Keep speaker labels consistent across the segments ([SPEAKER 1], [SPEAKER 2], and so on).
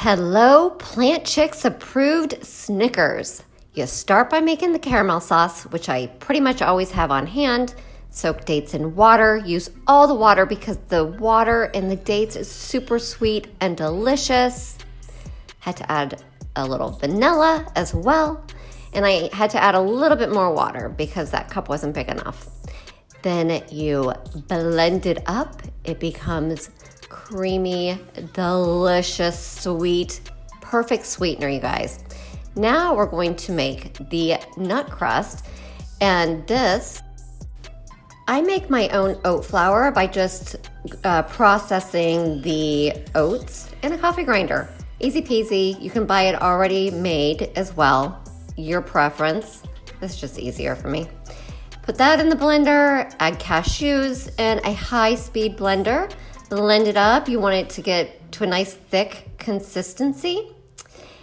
[SPEAKER 1] Hello, Plant Chicks approved Snickers. You start by making the caramel sauce, which I pretty much always have on hand. Soak dates in water. Use all the water because the water in the dates is super sweet and delicious. Had to add a little vanilla as well. And I had to add a little bit more water because that cup wasn't big enough. Then you blend it up. It becomes creamy, delicious, sweet, perfect sweetener, you guys. Now we're going to make the nut crust. And this, I make my own oat flour by just processing the oats in a coffee grinder. Easy peasy. You can buy it already made as well. Your preference. This is just easier for me. Put that in the blender, add cashews in a high-speed blender. Blend it up. You want it to get to a nice thick consistency.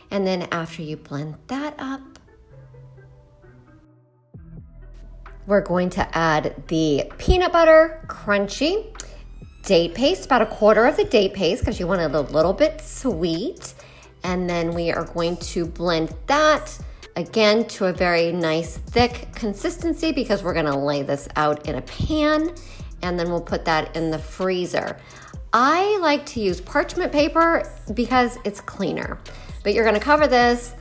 [SPEAKER 1] And then after you blend that up, we're going to add the peanut butter crunchy date paste, about a quarter of the date paste because you want it a little bit sweet. And then we are going to blend that again to a very nice thick consistency because we're gonna lay this out in a pan and then we'll put that in the freezer. I like to use parchment paper because it's cleaner, but you're gonna cover this,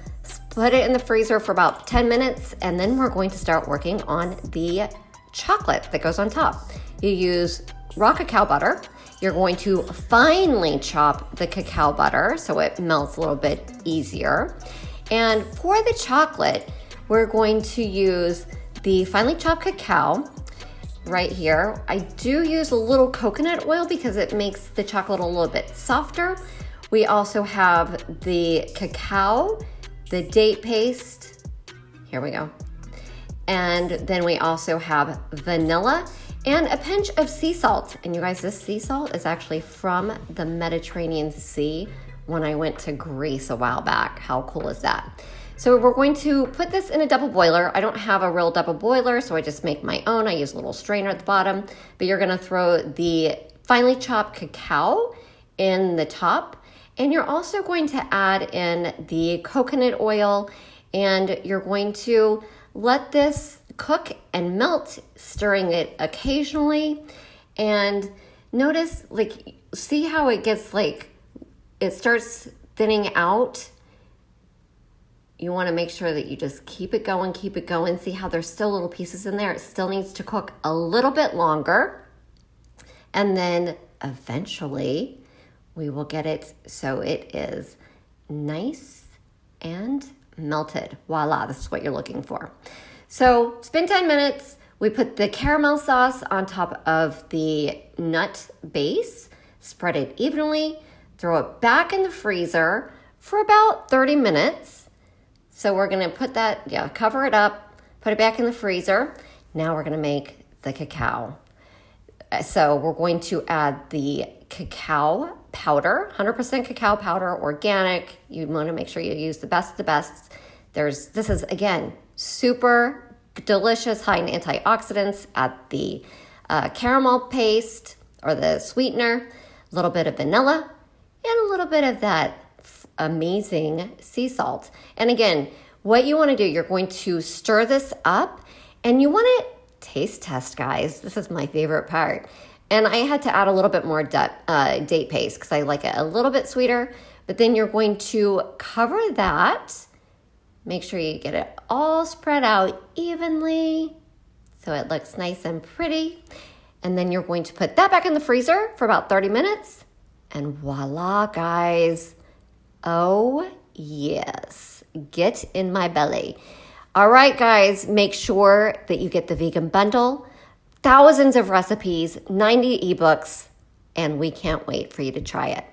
[SPEAKER 1] put it in the freezer for about 10 minutes, and then we're going to start working on the chocolate that goes on top. You use raw cacao butter. You're going to finely chop the cacao butter so it melts a little bit easier. And for the chocolate, we're going to use the finely chopped cacao right here. I do use a little coconut oil because it makes the chocolate a little bit softer. We also have the cacao, the date paste. Here we go. And then we also have vanilla and a pinch of sea salt. And you guys, this sea salt is actually from the Mediterranean Sea when I went to Greece a while back. How cool is that? So we're going to put this in a double boiler. I don't have a real double boiler, so I just make my own. I use a little strainer at the bottom, but you're gonna throw the finely chopped cacao in the top, and you're also going to add in the coconut oil, and you're going to let this cook and melt, stirring it occasionally. And notice, see how it gets it starts thinning out. You want to make sure that you just keep it going. See how there's still little pieces in there. It still needs to cook a little bit longer. And then eventually we will get it so it is nice and melted. Voila, this is what you're looking for. So it's been 10 minutes. We put the caramel sauce on top of the nut base, spread it evenly, throw it back in the freezer for about 30 minutes. So we're gonna put that, cover it up, put it back in the freezer. Now we're gonna make the cacao. So we're going to add the cacao powder, 100% cacao powder, organic. You wanna make sure you use the best of the best. This is, again, super delicious, high in antioxidants. Add the caramel paste or the sweetener, a little bit of vanilla, and a little bit of that amazing sea salt. And again, what you want to do, you're going to stir this up and you want to taste test, guys. This is my favorite part. And I had to add a little bit more date paste because I like it a little bit sweeter. But then you're going to cover that. Make sure you get it all spread out evenly so it looks nice and pretty. And then you're going to put that back in the freezer for about 30 minutes. And voila, guys. Oh, yes. Get in my belly. All right, guys, make sure that you get the vegan bundle. Thousands of recipes, 90 ebooks, and we can't wait for you to try it.